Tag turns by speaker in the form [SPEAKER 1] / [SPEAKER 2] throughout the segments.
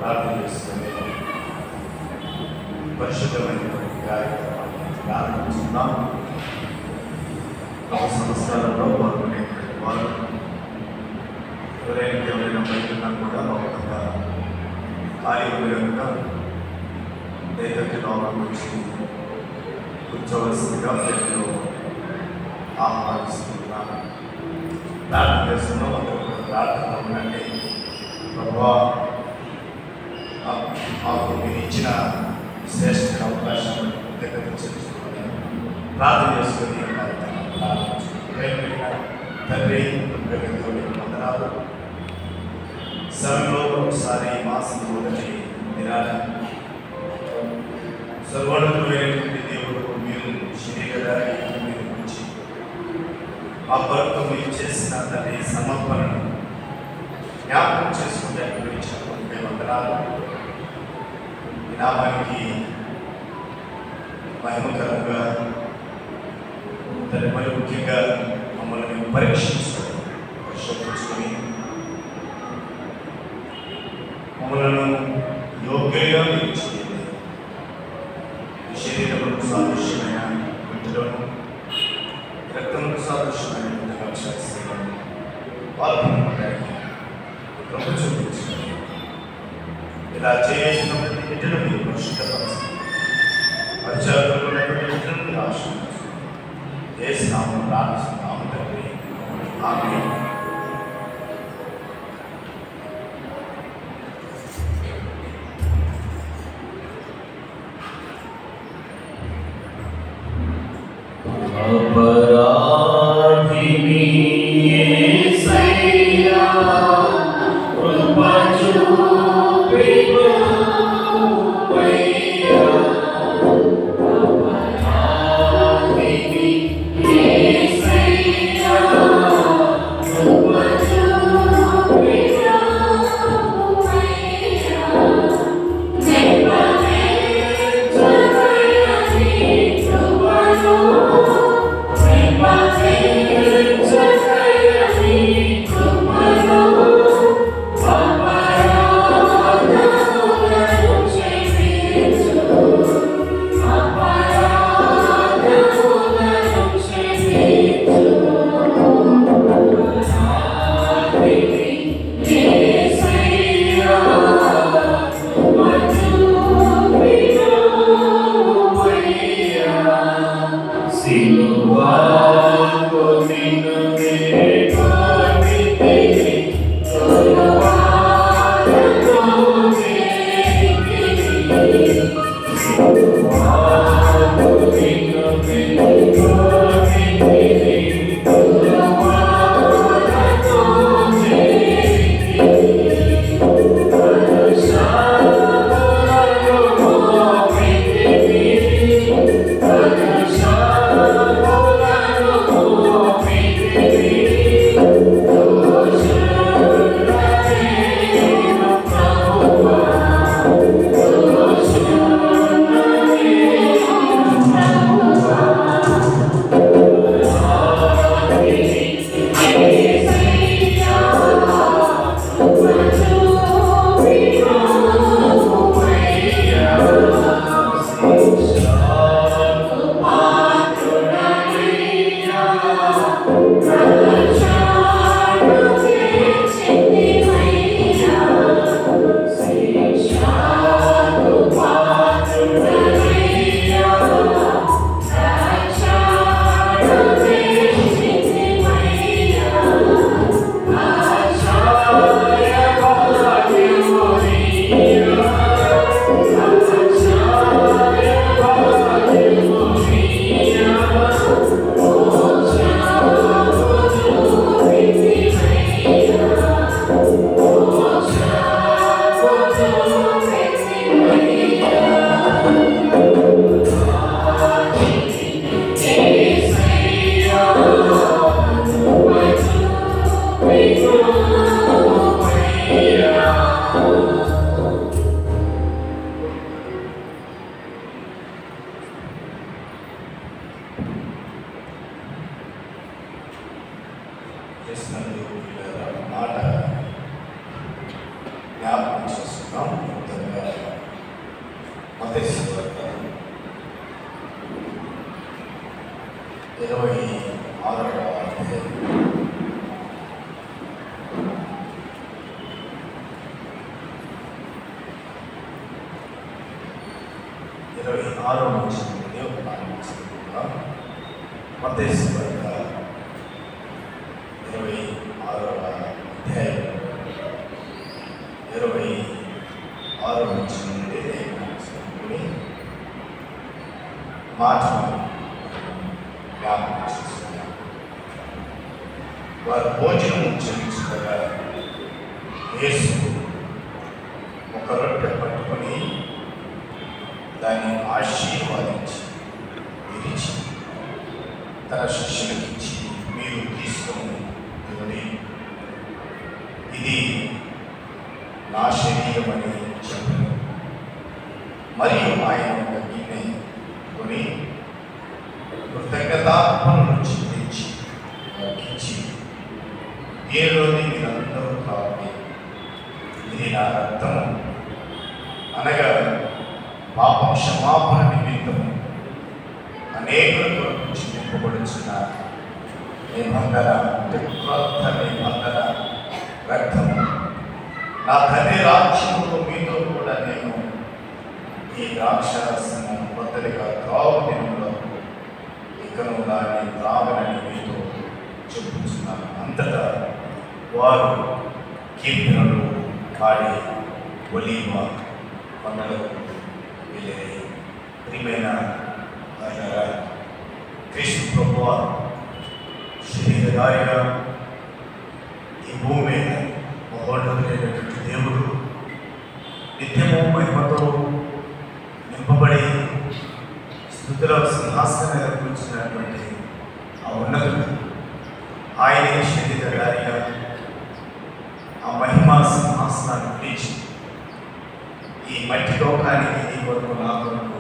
[SPEAKER 1] ప్రార్థన చేసుకుని పరిశుద్ధమైన కార్యక్రమాన్ని ప్రారంభించుకున్నాం. నవ సంవత్సరాలలో పాల్గొనేటువంటి వారు ఎవరైనా బయటన్నా కూడా ఒక కార్యములు కనుక దయచేసి లోపలికి వచ్చి కూర్చోవలసిందిగా ప్రజలు ఆహ్వానిస్తున్నాను. ప్రార్థన చేస్తున్నాం. అందరూ ప్రార్థన ఉండండి. ప్రభువా, మాకు మీరు ఇచ్చిన శ్రేష్ఠ అవకాశం చెల్లిస్తున్నాను. ప్రార్థన చేసుకుని తండ్రి వందనాలు. సభలో ఒకసారి మాసం మొదటి దినాన్ని సర్వోన్నతుడైనటువంటి దేవుడు మీరు శరీరధారి మీరు గురించి ఆ భర్త మీరు చేసిన తండ్రి సమర్పణను జ్ఞాపకం చేసుకుంటే అనుభవించినటువంటి వందనాలు. ఈ నామానికి మహిమకరంగా తండ్రి మరి ముఖ్యంగా మమ్మల్ని మేము పరీక్షించుకొని పరిశోధించుకొని మమ్మలను యోగ్యంగా మీరు చేయండి. శరీరములకు సాదృశ్యమైన వింటలను రక్తములకు సాదృశ్యమైన వింటగా చేస్తున్నాను. పాల్గొనడానికి కృప చూపించండి. ఇలా చేసిన ప్రతి బిడ్డను మీరు పరిశుద్ధపరచండి. పరిచారకులు ఉన్నటువంటి బిడ్డను మీరు ఆశీర్వదించండి. యేసు నామములో ప్రార్థిస్తున్నాము తండ్రి. ఆమేన్.
[SPEAKER 2] Oh,
[SPEAKER 1] చూస్తున్నాం. మొత్తంగా మత్తయి సువార్త 26వ అధ్యాయం 26వ వచనం నుండి ఒక మాట చదువుకుందాం. మత్తయి సువార్త 26వ అధ్యాయం 26వ వచనం నుండి చదువుకుని మాటను జ్ఞాపకం చేసుకున్నాం. వారు భోజనం చెల్లించగా యేసు ఒక రొట్టె పట్టుకొని దాన్ని ఆశీర్వాదించి విరిచి తన శిష్యులకు ఇచ్చి, మీరు తీసుకొని తినండి, ఇది నా శరీరం అని చెప్పారు. మరియు ఆయన ఒక గిన్నె కొని కృతజ్ఞతార్పణలు చెల్లించి ఇచ్చి, దీనిలోని మీరందరూ తాగి, ఇది నా రక్తము, అనగా పాప క్షమాపణ నిమిత్తము అనేకుల కొరకు చిందింపబడుచున్న నిబంధన, క్రొత్త నిబంధన రక్తము. నా తండ్రి రాజ్యములో మీతో కూడా నేను ఈ ద్రాక్షరసము కొత్తగా త్రాగు దినంలో ఇకను దాన్ని త్రాగనని మీతో చెప్పుచున్నాను. అంతటా వారు కీర్తనలు పాడి ఒలీవ కొండలకు వెళ్ళేది. ప్రియమైన క్రీస్తు ప్రభువు శరీరధారిగా ఈ భూమి మీద మహోన్నతుడైనటువంటి దేవుడు నిత్యము మహిమతో నింపబడి స్తుతుల సింహాసనం మీద కూర్చున్నటువంటి ఆ ఉన్నతుడు ఆయన శరీరధారిగా ఆ మహిమా సింహాసనాన్ని పిలిచి ఈ మట్టి లోకానికి నీ కొరకు నా కొరకు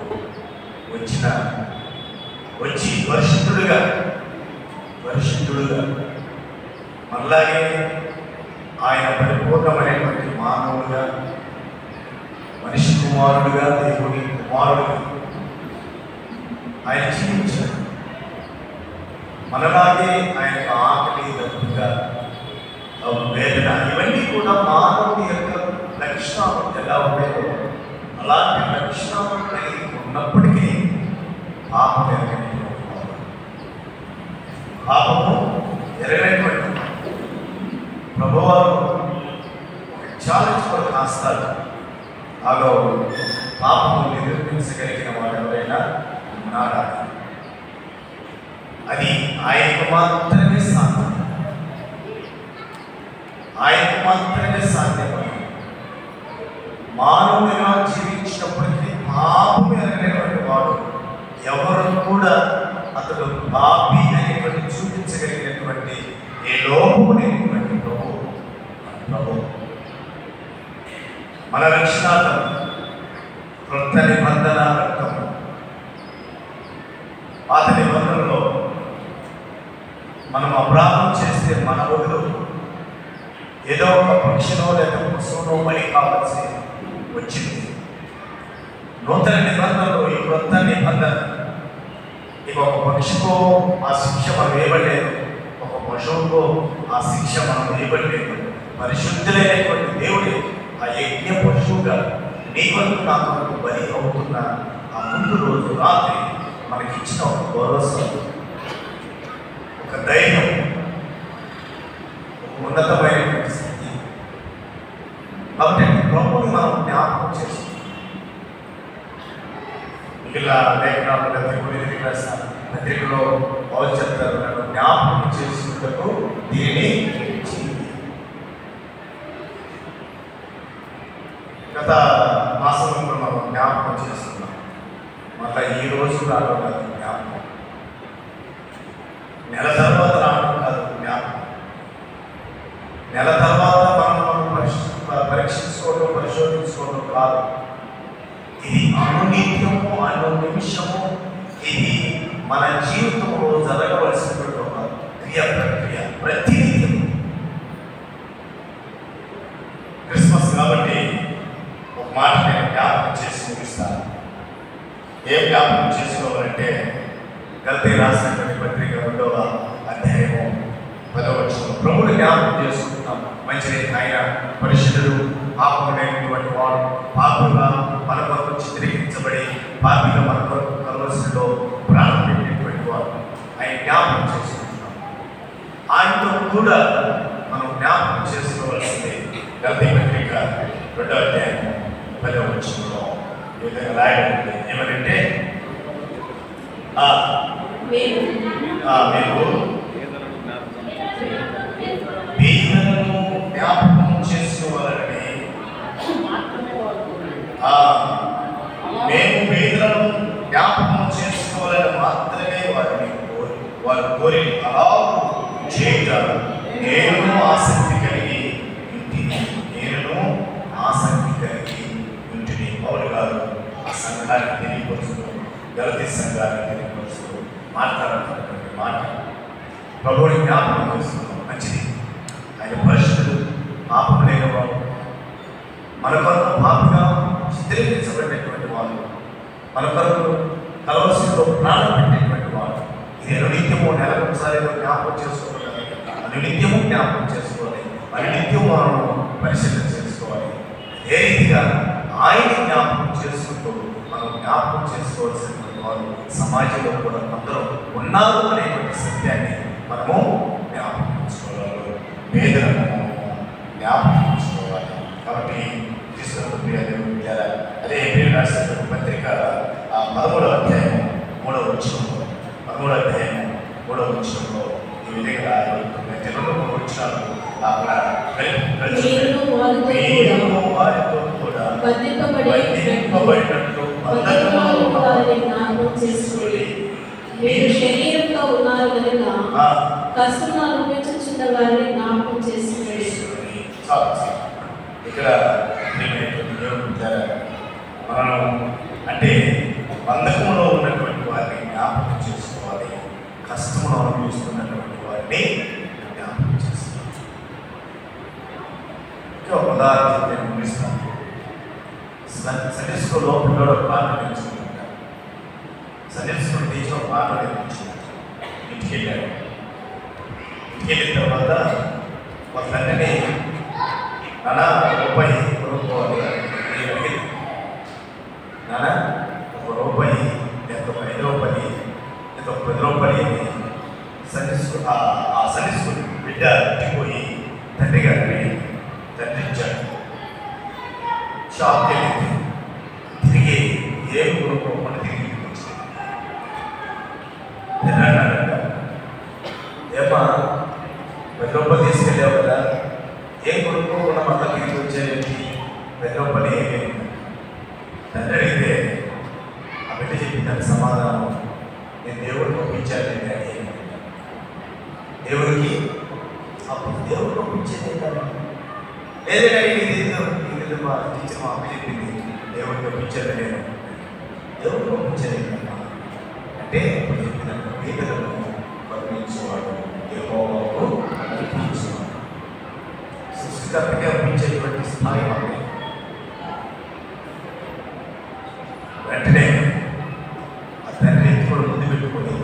[SPEAKER 1] వచ్చి పరిశుద్ధుడుగా మనలాగే ఆయన పరిపూర్ణమైనటువంటి మానవుడుగా, మనిషి కుమారుడుగా, దేవుని కుమారుడుగా ఆయన జీవించాడు. మనలాగే ఆయన ఆకలి, దప్పుగా, వేదన, ఇవన్నీ కూడా మానవుడి యొక్క లక్షణాలు ఎలా ఉండేవో అలాంటి లక్షణాలు కలిగి ఉన్నప్పటికీ పాపం ఎరగనటువంటి ప్రభువారు ఛాలెంజ్ కూడా కాస్తారు. ఆలో పాపము నిరూపించగలిగిన వాడు ఎవరైనా ఉన్నాడా? అది ఆయనకు మాత్రమే సాధ్యం. ఆయనకు మాత్రమే సాధ్యపడి మానవునిగా జీవించినప్పటికీ పాపం ఎరగనటువంటి వాడు ఎవరు కూడా అతడు పాపి అనేటువంటి చూపించగలిగినటువంటి ఏ లోపము లేనటువంటి ప్రభు మన రక్షణార్థం క్రొత్త నిబంధన రక్తము. పాత నిబంధనలో మనం అపరాధం చేస్తే మన వదులు ఏదో ఒక పక్షినో లేదా పశువునో బలి కావాల్సి వచ్చింది. నూతన నిబంధనలో ఈ క్రొత్త నిబంధన ఇక ఒక పక్షికో ఆ శిక్ష మనం వేయబడలేదు, ఒక పశువుకో ఆ శిక్ష మనం వేయబడలేదు. పరిశుద్ధులైనటువంటి దేవుడే ఆ యజ్ఞ పశువుగా నీ కొరకు నా కొరకు బలి అవుతున్న ఆ ముందు రోజు రాత్రి మనకిచ్చిన ఒక భరోసా, ఒక ధైర్యం, ఒక ఉన్నతమైనటువంటి స్థితి. కాబట్టి ప్రభువుని మనం జ్ఞాపకం చేస్తున్నాం. ఇలా లేఖనాలు పత్రికలో పౌలు చెప్తారు, నన్ను జ్ఞాపకం చేసుకుంటూ దీనిని గత మాసంలో మనం జ్ఞాపకం చేస్తున్నాం. మళ్ళీ ఈ రోజు రావడం కాదు జ్ఞాపకం, నెల తర్వాత రావడం కాదు జ్ఞాపకం, నెల తర్వాత మనం పరీక్షించుకోవడం పరిశోధించుకోవడం కాదు. ఇది అనునిత్యము, అను నిమిషము ఇది మన జీవితంలో జరగవలసినటువంటి ఒక ప్రక్రియ ప్రతినిత్యం. క్రిస్మస్ కాబట్టి మాట నేను జ్ఞాపకం చేసి ముగిస్తాను. ఏం జ్ఞాపకం చేసుకోవాలంటే గల్తీ రాసినటువంటి పత్రిక 2వ అధ్యాయము 10వ వచనం ప్రభువుని జ్ఞాపకం చేసుకుంటాం. మంచిది, ఆయన పరిశుద్ధుడు, పాపములైనటువంటి వాడు, పాపులుగా మన కొరకు చిత్రీకరించబడి పాపిగా మన కొరకు కలవరిలో ప్రాణం పెట్టినటువంటి వాడు ఆయన జ్ఞాపకం చేసుకుంటున్నాం. ఆయనతో కూడా మనం జ్ఞాపకం చేసుకోవాల్సింది గల్తీ పత్రిక 2వ అధ్యాయం 10వ వచనంలో ఈ విధంగా రాయబడింది. ఏమంటే మేము బీదలను జ్ఞాపకం చేసుకోవాలని మేము బీదలను జ్ఞాపకం చేసుకోవాలని మాత్రమే వారు కోరి అలా చేయగలరు. నేను ఆసక్తి కలిగి ఉంటుంది. పౌలు గారు ఆ సంఘానికి తెలియపరుస్తూ, గలతీ సంఘానికి తెలియపరుస్తూ మాట్లాడుతున్నటువంటి మాట ప్రభువుని జ్ఞాపకం చేస్తున్నాం. మంచిది, ఆయన పరిశుద్ధుడు, పాపం లేనివాడు, మన కొరకు పాపగా చిత్రీకరించబడినటువంటి వాడు, మన కొరకు కలవరిలో ప్రాణం పెట్టినటువంటి వాడు. ఇది అనునిత్యము నెలకొకసారి జ్ఞాపకం చేసుకోవాలి, అనునిత్యము జ్ఞాపకం చేసుకోవాలి, అనునిత్యము మనం పరిశీలన చేసుకోవాలి. ఏ రీతిగా ఆయన జ్ఞాపకం చేసుకుంటూ మనం జ్ఞాపకం చేసుకోవాల్సినటువంటి వారు సమాజంలో కూడా అందరూ ఉన్నారు అనేటువంటి సత్యాన్ని మనము జ్ఞాపకం చేసుకోవాలి. పేదలను జ్ఞాపకం చేసుకోవాలి. కాబట్టి అదే పేరు రాసినటువంటి పత్రిక 13వ అధ్యాయం 3వ వచనంలో ఈ విధంగా తెలుగులో 3 వచనాలు అక్కడ వారితో కూడా బంధింపబడినట్లు
[SPEAKER 2] మీరు శరీరంలో ఉన్నారు కనుక కష్టం అనుభవించుచున్న వారిని జ్ఞాపకం చేసుకోండి.
[SPEAKER 1] ఇక్కడ మనం అంటే బంధకంలో ఉన్నటువంటి వారిని జ్ఞాపకం చేసుకోవాలి, కష్టమును అనుభవిస్తున్నటువంటి వారిని జ్ఞాపకం చేసుకోవాలి. ఇంకా ఉదాహరణ నేను ముగిస్తాను. సండే స్కూల్లో పిల్లలు పాటలు నేర్చుకుంటారు. సండే స్కూల్ టీచర్ పాటలు నేర్పించుకుంటారు. ఇంటికి వెళ్ళారు. ఇంటికి వెళ్ళిన తర్వాత వాళ్ళ తండ్రిని నానా రూపాయి కొనుక్కోవాలి నానా, ₹1 ఎంత ₹5 ఎంత ₹10 అని సండే స్కూల్ ఆ సండే స్కూల్ బిడ్డ ఇంటిపోయి తండ్రి గారిని తండ్రి ఇచ్చాడు. షాప్కి వెళ్ళింది, తిరిగి ఏం కొనుక్కోకుండా తిరిగి వచ్చింది. అన్నాడంట, ఏమా ₹10 తీసుకెళ్ళావు కదా, ఏం కొనుక్కోకుండా మళ్ళీ తిరిగి వచ్చేది ₹10 ఏమేమి తండ్రి అడిగితే ఆ బిడ్డ చెప్పింది సమాధానం, నేను దేవుడికి ఒప్పించాలి డాడీ. దేవుడికి అప్పుడు దేవుడికి ఒప్పించేది కదా, లేదే డాడీ ఇది మా టీచర్ మా అమ్మ చెప్పింది దేవుడికి ఒప్పించేది నేను, దేవుడికి ఒప్పించేది అంటే ఇప్పుడు చెప్పినట్టు పేదలను వర్ణించేవాడు యెహోవాకు అర్పించేవాడు. సృష్టికర్తగా ఒప్పించేటువంటి స్థాయి మాకు. వెంటనే ఆ తండ్రి కూడా ముందు పెట్టుకొని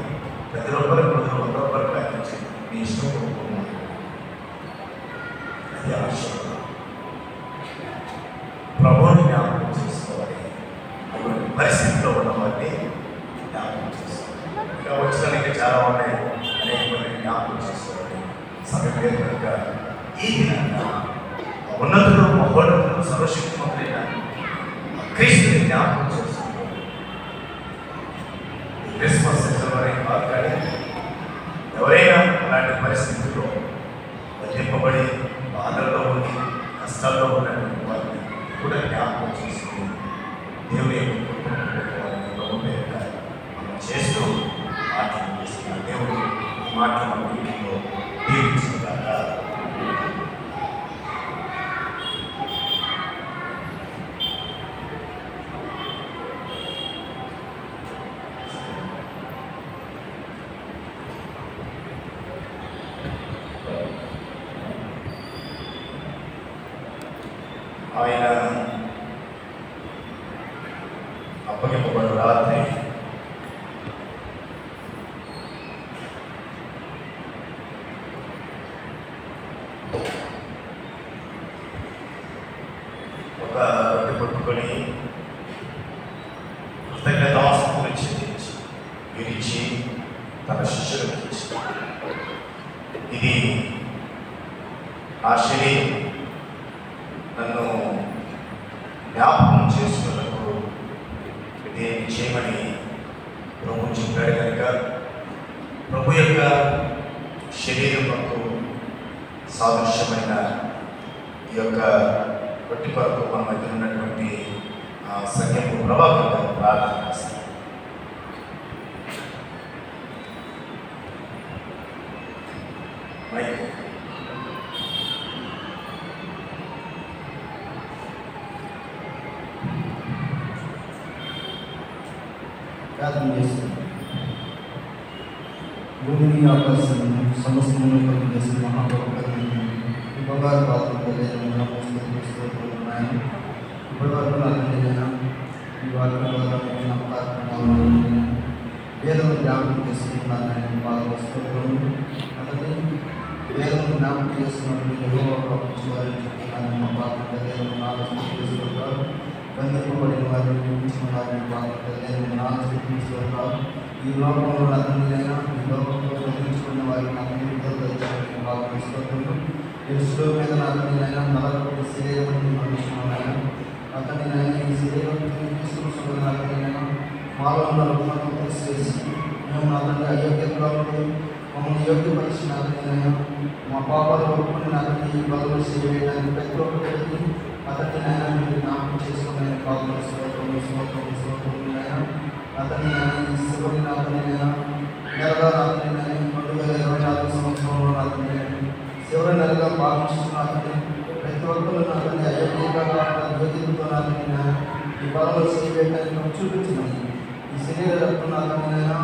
[SPEAKER 1] ₹10 ₹100 ప్రయత్నించి మీ ఇష్టం కొనుక్కున్నాను. అది అవసరం. ప్రభువుని జ్ఞాపకం చేసుకోవాలి, అటువంటి పరిస్థితిలో ఉన్న వారిని జ్ఞాపకం చేసుకోవాలి. ఇంకా వచ్చడానికి చాలా ఉన్నాయి, అనేక మంది జ్ఞాపకం చేసుకోవాలి. సమయం లేదు కనుక ఈ విధంగా ఉన్నతులు మహోన్నతులు సర్వశక్తిమంతుడైన క్రీస్తుని జ్ఞాపకం చేసుకోవాలి. క్రిస్మస్ సీజన్ అనేది కాదు, కానీ ఎవరైనా అలాంటి పరిస్థితుల్లో బంధింపబడి బాధల్లో ఉండి కష్టాల్లో ఉన్నటువంటి వారిని కూడా జ్ఞాపకం చేసుకుని దేవుని యొక్క మనం చేస్తూ మాటలు చేస్తున్న దేవుడు ఈ మాటలు మన వీటిలో దీవించుకుంటాక. ఆయన పట్టుకొని కృతజ్ఞతాస్తుతులు చెల్లించి విరిచి తన శిష్యులకు ఇచ్చాడు. ఇది నా శరీరం, నన్ను జ్ఞాపకం చేసుకున్నప్పుడు ఇదేమి చేయమని ప్రభు చెప్పాడు కనుక ప్రభు యొక్క శరీరముకు సాదృశ్యమైన ఈ యొక్క రొట్టె కొరకు మన మధ్య ఉన్నటువంటి సంఖ్యకు ప్రభావంగా ప్రార్థన చేస్తాం.
[SPEAKER 3] ప్రార్థన చేస్తాం. భూమిని ఆకాశాన్ని సమస్తమును కలిగేసిన మహాప్రభుత్వం బంగారు పాత్రలు ఉన్నాయని ఇప్పటివరకు నాకైనా ఈ వాక్యం ద్వారా కార్యక్రమాలను వేదము జ్ఞాపకం చేసుకుంటున్నానని బాగా వస్తువులను అతని వేదము జ్ఞాపకం చేస్తున్నప్పుడు ఎవరో చెప్తున్నానని మా పాత్ర చేసుకుంటారు. బంధింపబడిన వారిని నియమించిన వారిని పాత్ర ఈ లోకంలో అతనినైనా ఈ లోకంలో బంధించుకున్న వారిని అతని భాగవస్తున్నారు. ఎరుసులో మీద అతనినైనా నలభై శరీరం మనుషులైనా అతనినైనా ఈ శరీరం తీసుకున్న అతనినైనా మాలో ఉన్న రూపాన్ని తీసివేసి మేము అతన్ని అయోగ్యంగా ఉండి మమ్మల్ని యోగ్యపరిచిన అతనినైనా మా పాపాలు ఒప్పుకుని అతన్ని ఈ బదులు చేయడానికి ప్రతి ఒక్కరికి అతనినైనా మీరు జ్ఞాపకం చేసుకునే పాపలైనా అతని శివుని అతనినైనా నెలగా అతనినైనా 2024 సంవత్సరంలో అతని శివుని నెలగా భావించిన అతని ప్రతి ఒక్కరు అతని అయోగ్యంగా జ్యోతితో అతనినైనా ఈ బలంలో చేయడానికి చూపించినాయి. ఈ శరీర రక్తం అతనినైనా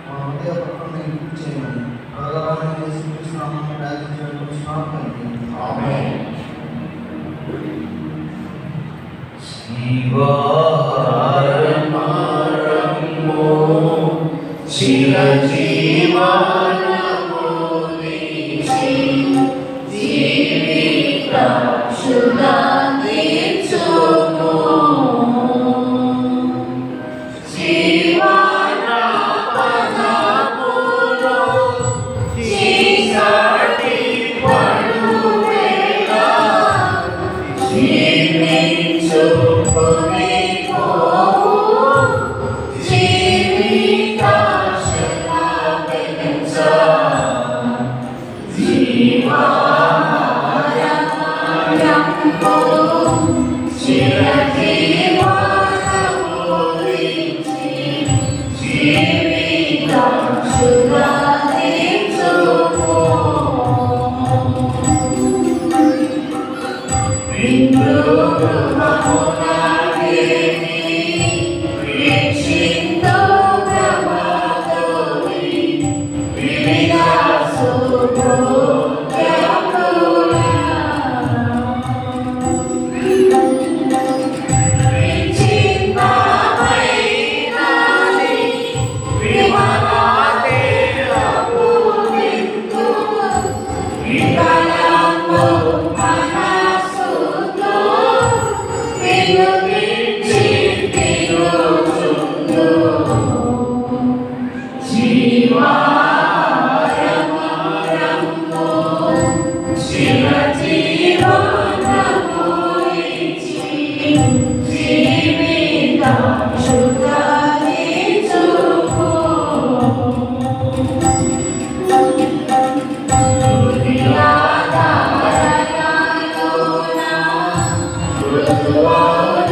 [SPEAKER 3] మా హృదయ పక్కన గుర్తు చేయమని త్వరగా చూపిస్తున్నామని ప్రార్థించుకుంటున్నాం.
[SPEAKER 4] Lord,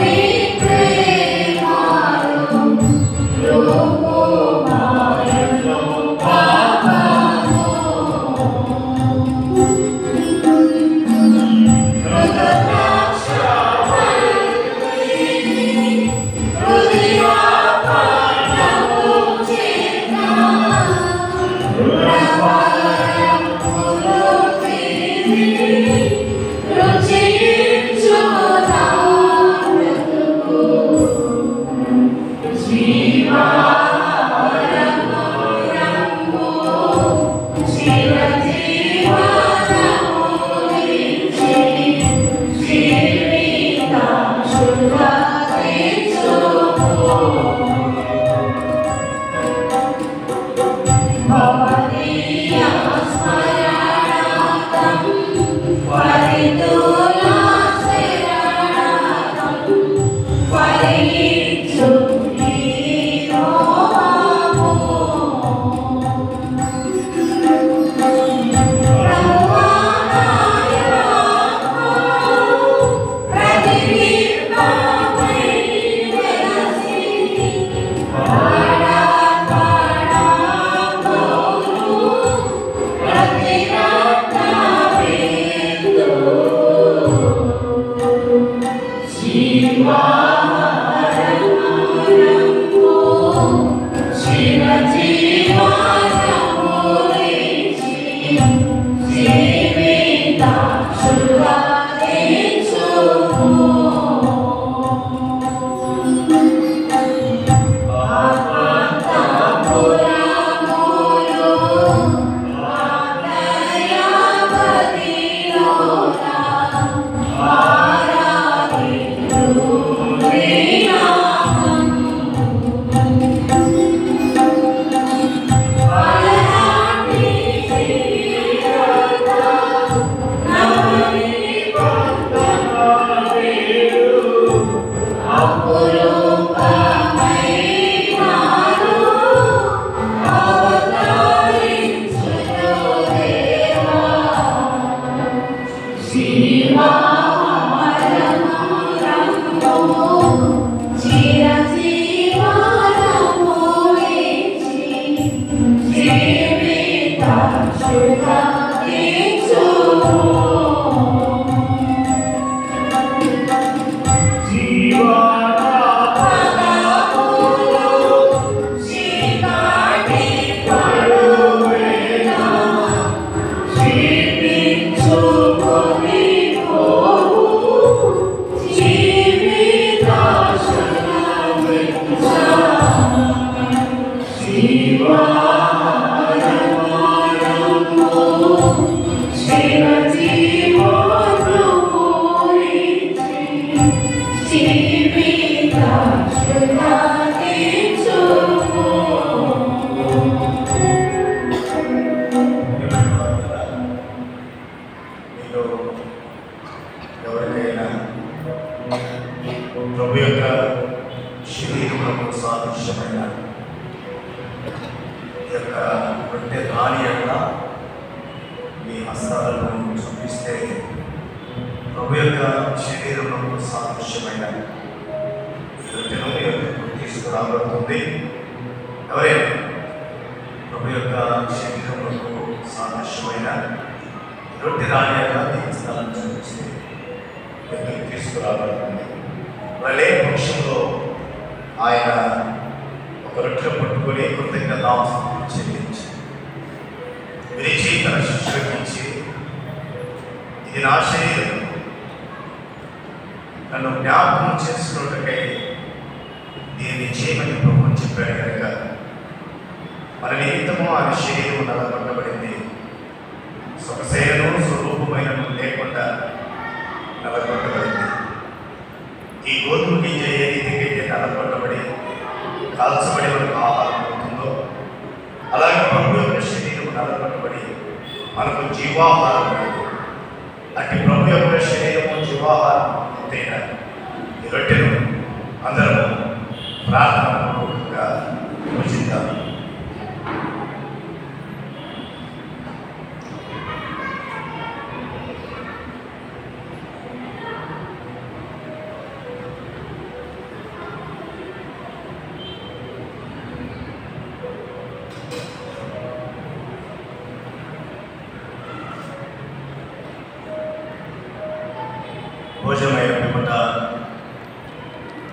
[SPEAKER 1] భోజనమైన పిమ్మట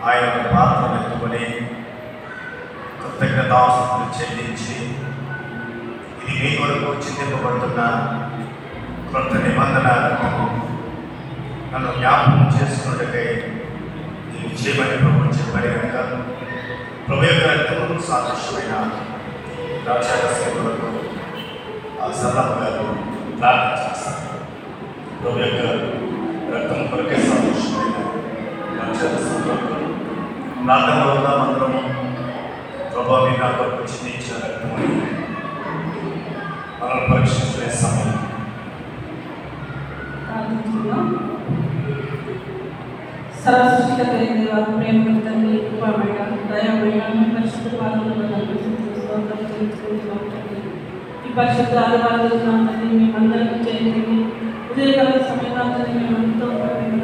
[SPEAKER 1] ఆయన పాత్ర ఎత్తుకొని కృతజ్ఞతాస్తుతులు చెల్లించి, ఇది మీ కొరకు చిందింపబడుతున్న క్రొత్త నిబంధన రక్తము, నన్ను జ్ఞాపకం చేసుకున్నట్టుకై ఇది చేయమని ప్రభు చెప్పాడు కనుక ప్రభు యొక్క రక్తము సాదృశ్యమైన ద్రాక్షారసం కొరకు ఆ సలహా గారు ప్రార్థన చేస్తారు. ప్రభు యొక్క రక్తం కొరకే సాదృశ్యమైన ద్రాక్షారసం కొరకు ప్రార్థన వల్ల అందరము ప్రభు మీ నా కొరకు చిందించిన రక్తమని మనం పరీక్షించే సమయం.
[SPEAKER 4] సర్వసృష్టికర్త అయిన దేవా, ప్రేమ తండ్రి, కృపామయ, దయామయ, పరిశుద్ధ పాదములను ఈ పరిశుద్ధ ఆదివారాలు తండ్రి మేమందరం చేయండి. ఉదయకాల సమయంలో మేము ఎంతో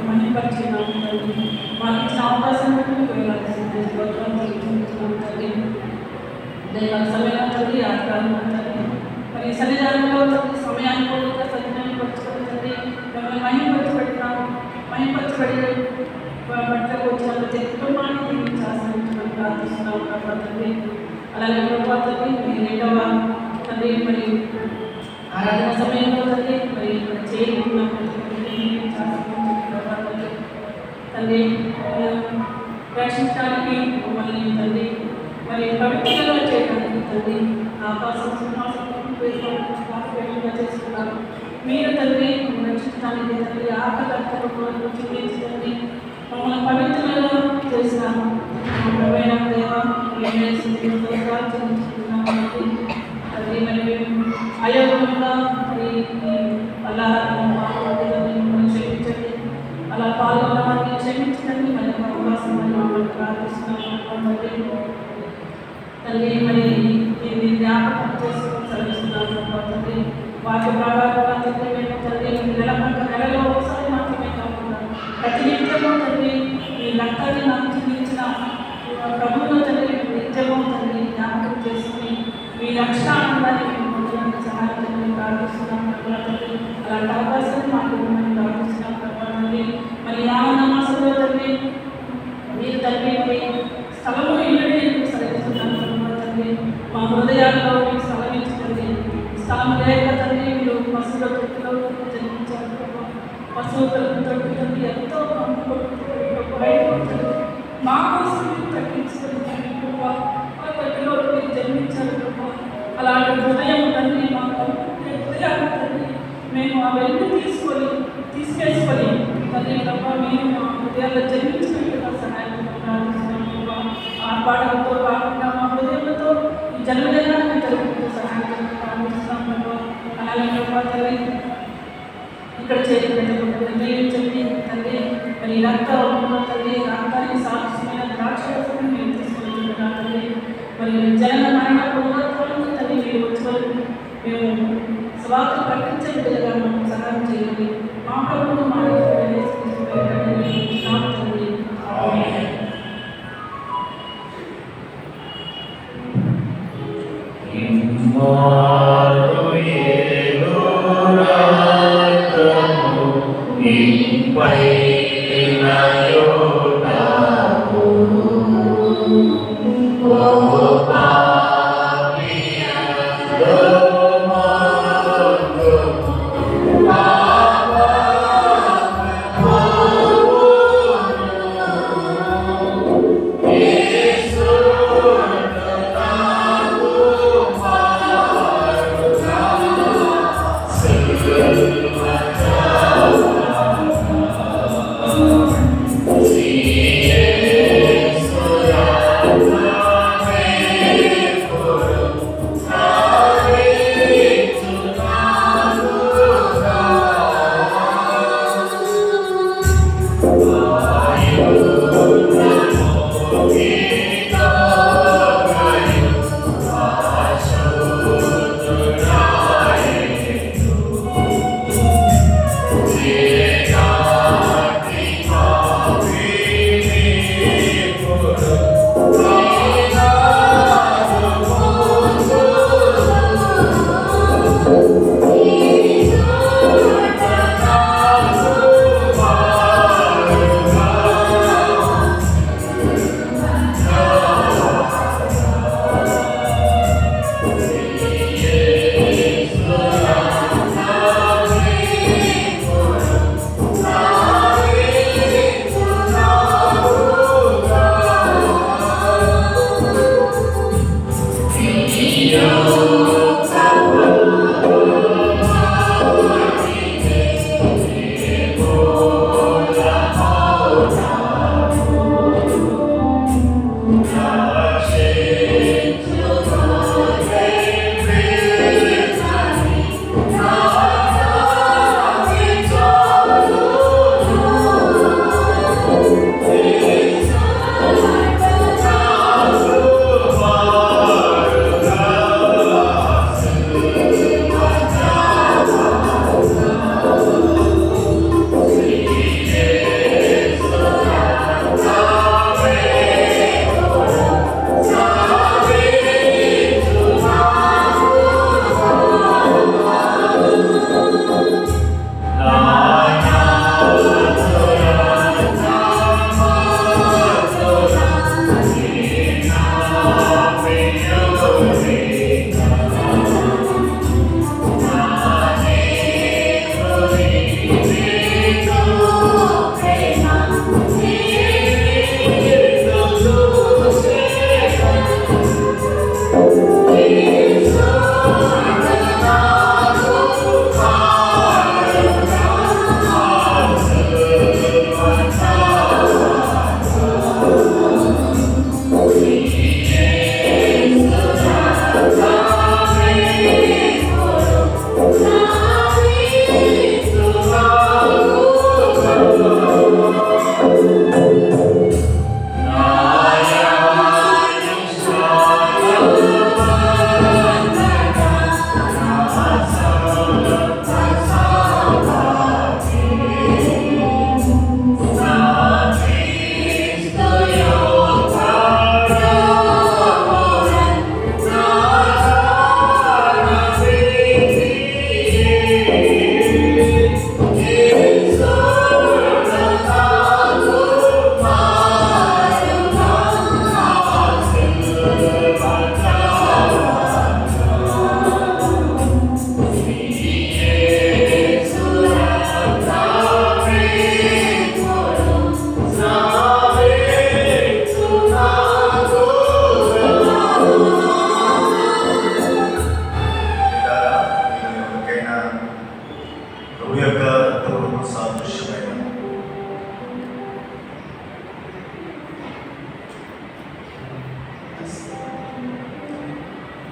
[SPEAKER 4] మహిమపరిచినాము తండ్రి. మాకు ఇచ్చిన అవకాశం తండ్రి ఉదయకాల సమయంలో తండ్రి ఆదివారం తండ్రి మరి శరీరంలో తండ్రి సమయాన్ని కూడా సజ్జనాన్ని పరుచుకొని తండ్రి మిమ్మల్ని మహిమపరిచి పెడుతున్నాము. మహిమపరచబడి బట్టలకు వచ్చిన ప్రతి అలాగే ప్రభావ తండ్రి మరి రెండవ తండ్రి మరి ఆరాధన సమయంలో తండ్రి మరి ఇక్కడ చేరుకున్న తండ్రి రక్షించడానికి మమ్మల్ని తండ్రి మరి పవిత్రంగా చేయడానికి తండ్రి ఆకాశం సింహాసనం చేసుకున్నారు. మీరు తండ్రి రక్షించడానికి తండ్రి ఆకలి చూపించండి మమ్మల్ని పవిత్రంగా చేసినాము. ప్రవేణ దేవ తండ్రి మరి అయోగ్యంగా అలా క్షమించండి, అలా పాల్గొనడానికి క్షమించండి. మరి అవకాశం ప్రార్థిస్తున్నాము తండ్రి. మరి దీన్ని జ్ఞాపకం చేసుకొని చదివిస్తున్నాను తండ్రి. వాటి ప్రకారంగా తండ్రి మేము తండ్రి నెలలో ఒకసారి మాత్రమే కాకుండా ప్రతి నిత్యము తండ్రి ఈ రక్తాన్ని నాకు చెందించిన ప్రభువులో తండ్రి నిత్యము తండ్రి జ్ఞాపకం చేసుకుని మీ రక్షణానందాన్ని మేము పొందడానికి సహాయం తండ్రి ప్రార్థిస్తున్నాం తండ్రి. అలాంటి అవకాశాన్ని మాకు మేము ప్రార్థిస్తున్నాం తండ్రి. మరి ఆనంద మాసంలో తండ్రి మీరు తండ్రి మరి స్థలము ఇల్లుని సరిస్తున్నాను తండ్రి. మా హృదయాల్లో మీకు స్థలం ఇచ్చింది. స్థలం లేక తండ్రి మీరు పశువుల తొట్టులో జన్మించారు. పశువుల తొట్టు తండ్రి ఎంతో బయటపడుతుంది. మా కోసం మీరు తగ్గించుకొని ఆ తొట్టులో మీరు జన్మించారు. అలాంటి హృదయం తండ్రి మాకు హృదయాలు తండ్రి మేము ఆ వెళ్ళి తీసుకేసుకొని తండ్రి తప్ప మీరు మా హృదయాల్లో జన్మించినట్టుగా సహాయం ప్రార్థిస్తున్నాము. ఆర్పాటలతో కాకుండా మా హృదయంతో ఈ జన్మదినాన్ని జరుపుకుంటూ సహాయం ప్రార్థిస్తున్నాము. అలాగే తండ్రి ఇక్కడ చేరిన చెప్పి తండ్రి మరి రక్తంలో తండ్రి రక్తానికి సాక్షిమైన ద్రాక్షరసాన్ని మేము తీసుకుంటున్నాం తండ్రి. మరి జన మరణ పునరుత్థానం తండ్రి మీరు వచ్చే వరకు మేము స్వార్థ ప్రకటించబడిగా మాకు సహాయం చేయండి. మా ప్రభువును మా తండ్రి.
[SPEAKER 5] Yes,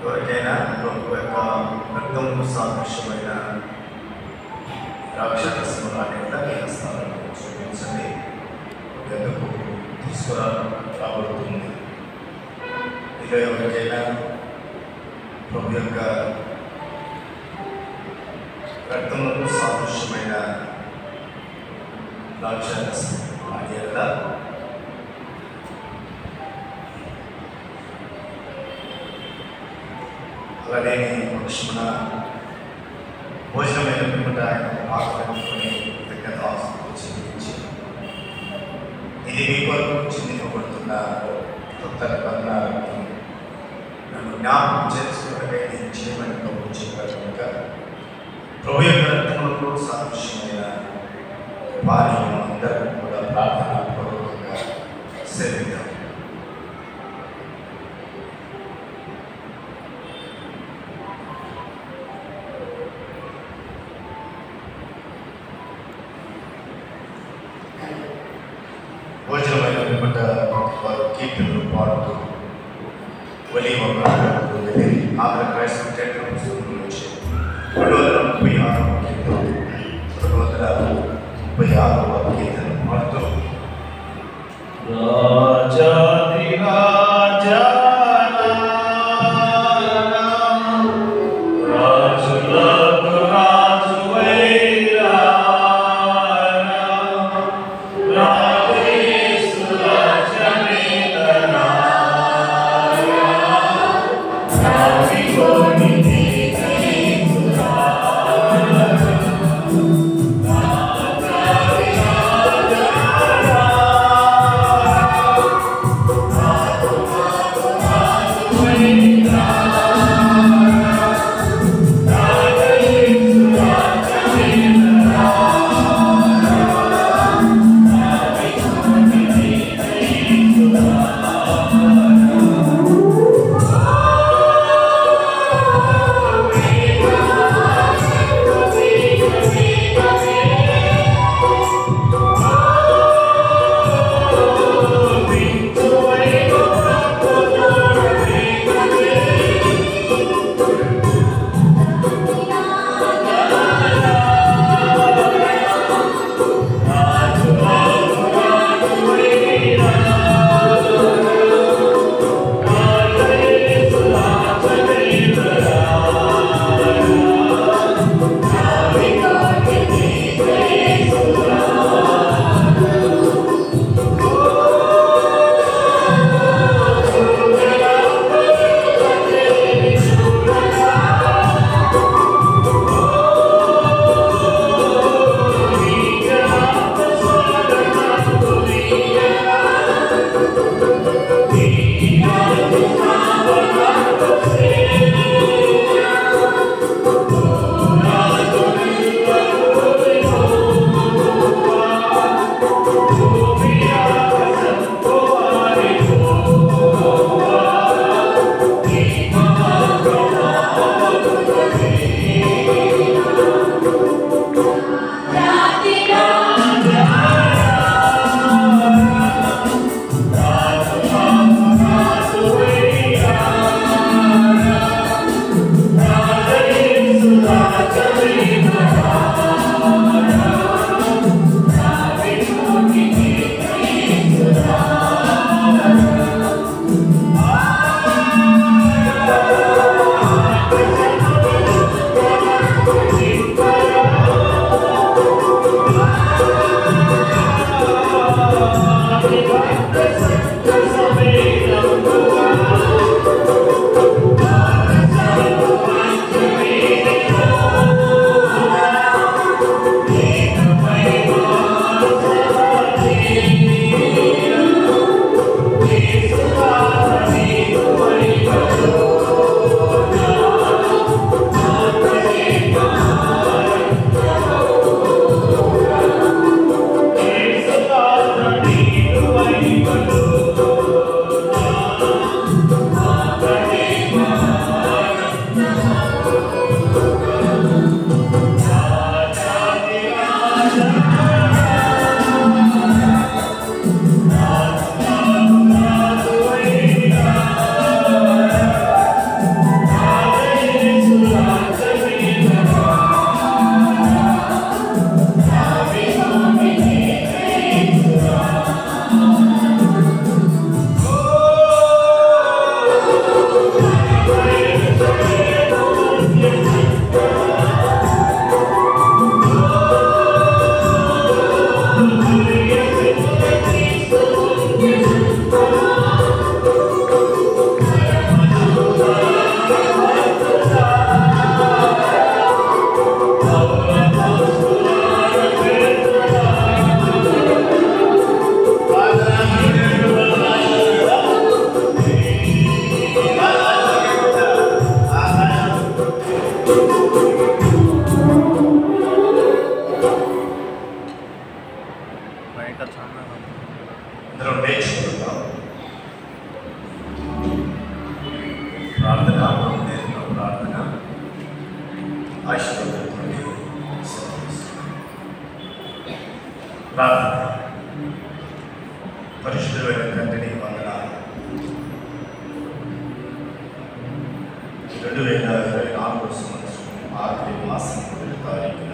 [SPEAKER 1] ఎవరికైనా ప్రభు యొక్క రక్తంలో సాదృశ్యమైన రాక్షసము లాంటి స్థానాన్ని చూపించండి. ఎందుకు తీసుకురాబడుతుంది? ఇక ఎవరికైనా ప్రభు యొక్క రక్తంలో సాదృశ్యమైన రాక్షసము లాంటి అలాగే పక్షున భోజనమైన పిమ్మట ఆయన పాత్రని కృతజ్ఞత చెల్లించి ఇది మీ కొరకు చెందింపబడుతున్న కొత్త నిబంధన నన్ను జ్ఞాపకం చేసుకోవడమే నేను చేయమని ప్రభు చెప్పారు కనుక ప్రభు యొక్క రక్తంలో సాదృశ్యమైన పానీయం అందరూ కూడా ప్రార్థన పూర్వకంగా సేవిద్దాం. భోజనమైన పిమ్మట వారు కీర్తనలు పాడుతూ ఒలీవ ప్రాంతాలకు వెళ్ళి ఆంధ్ర క్రైస్తవ చరిత్ర పుస్తకం నుంచి 236వ కీర్తన పాడుతూ ప్రార్థన ప్రార్థన ఆశీర్వాదంతో ప్రార్థన. పరిశుద్ధులైన తండ్రి వందనాలు. 2024 సంవత్సరం ఆఖరి మాసం 1వ తారీఖున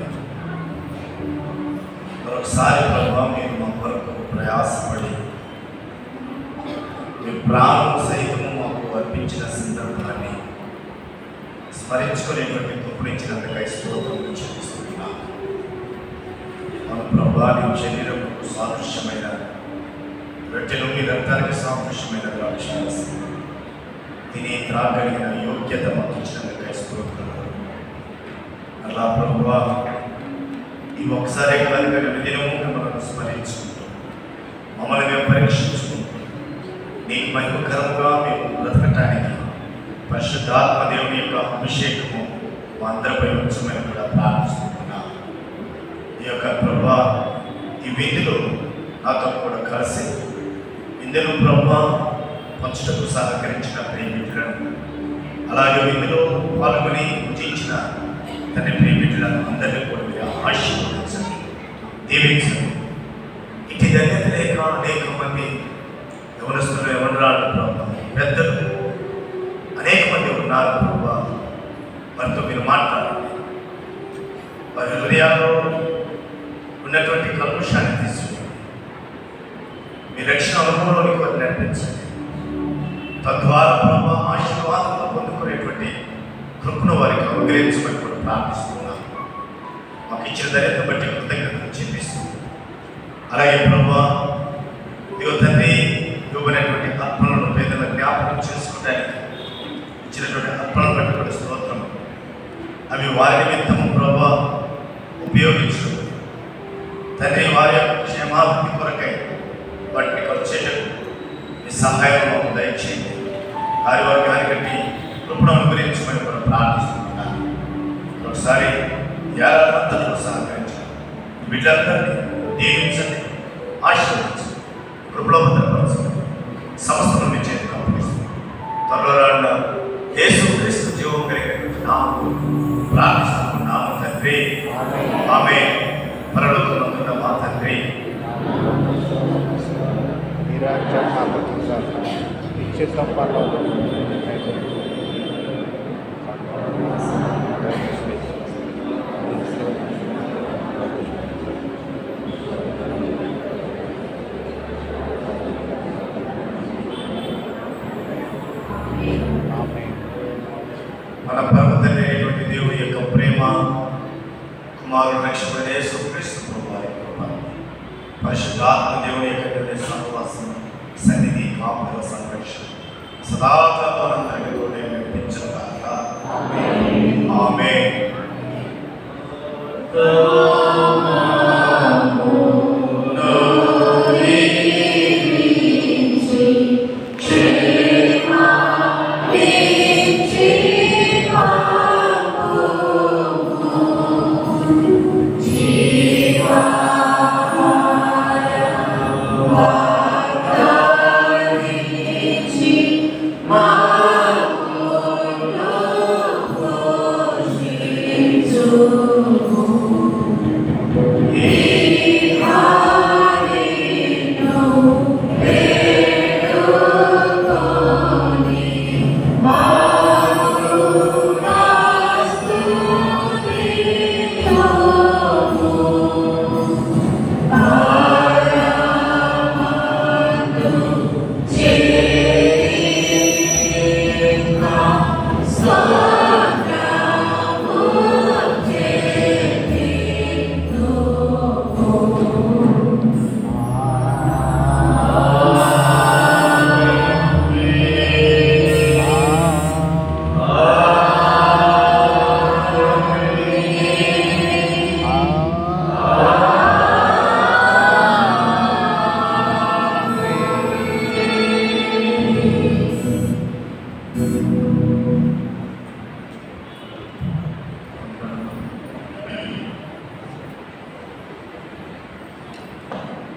[SPEAKER 1] మరొకసారి ప్రభావ మీరు మా కొరకు ప్రయాసపడి మీ ప్రాణం సైతము మాకు అర్పించిన సందర్భాన్ని స్మరించుకునేటువంటి కృపణించినందుకై స్తోత్రం చెల్లిస్తున్నాను. మన ప్రభావం శరీరకు సాదృశ్యమైన రొట్టెలు మీ రక్తానికి సాదృశ్యమైన ద్రాక్షారసం తిని త్రాగలిగిన యోగ్యత మాకు ఇచ్చినందుకై స్తోత్రం. అలా ప్రభువా ఈ ఒక్కసారి కనుక దినము మిమ్మల్ని స్మరించుకుంటూ మమ్మల్ని మేము పరీక్షించుకుంటూ నీకు మహిమకరంగా మేము బ్రతకటానికి పరిశుద్ధాత్మ దేవుని యొక్క అభిషేకము మా అందరిపై ఉంచమని కూడా ప్రార్థిస్తున్నాను. ఈ యొక్క ప్రభా ఈ విందులో నాతో కూడా కలిసి విందులో ప్రభా పంచుటకు సహకరించిన ప్రియమిత్రులను అలాగే విందులో పాల్గొని పూజించిన తన ప్రియమిత్రులను అందరినీ కూడా మీరు ఆశీర్వదించండి, దీవించండి. ఇటు ధన్యత లేక అనేక మంది యవనస్తులు యవనరాలు ప్రభా పెద్దలు అనేక మంది ఉన్నారు ప్రభా. వారితో మీరు మాట్లాడండి. వారి హృదయాల్లో ఉన్నటువంటి కల్మషాన్ని తీసుకుని మీ రక్షణ అనుభవంలోనికి వారిని నడిపించండి. తద్వారా ప్రభా ఆశీర్వాదంతో పొందుకునేటువంటి కృపను వారికి అనుగ్రహించమని కూడా ప్రార్థిస్తున్నాను. మాకు ఇచ్చిన ధైర్యత బట్టి కృతజ్ఞతలు చెల్లిస్తూ అలాగే ప్రభా ఇదిగో తండ్రి ఇవ్వబడినటువంటి ఆత్మలను పేదల జ్ఞాపకం చేసుకోవడానికి ఇచ్చినటువంటి ఆత్మలను బట్టి కూడా స్తోత్రం. అవి వారి నిమిత్తము ప్రభా ఉపయోగించు తండ్రి వారి యొక్క క్షేమాభివృద్ధి కొరకై వాటిని ఖర్చేటకు మీ సహాయం మాకు దయచేయండి. కార్యవర్గాన్ని బట్టి కృపను అనుగ్రహించమని కూడా ప్రార్థిస్తున్నాను. ఒకసారి యారంతలో సహకరించండి, బిడ్డలందరినీ దీవించండి, ఆశీర్వదించండి, కృపలో భద్రపరచండి. సమస్తను మీ చేతికి అప్పగిస్తుంది. త్వరలో రాన్న యేసుక్రీస్తు జీవం కలిగినటువంటి నామములో ప్రార్థిస్తున్నాము తండ్రి, ఆమేన్. పరలోకమందున్న మా తండ్రి, మన పరమతండ్రి అయినటువంటి దేవుని యొక్క ప్రేమ, కుమారుడు రక్షకుడైన యేసుక్రీస్తు ప్రభువారి కృప, పరిశుద్ధాత్మ దేవుని యొక్క సహవాసం, సన్నిధి, కాపుదల, సంరక్షణ సదాకాలం అందరికీ నడిపించుగాక. ఆమేన్.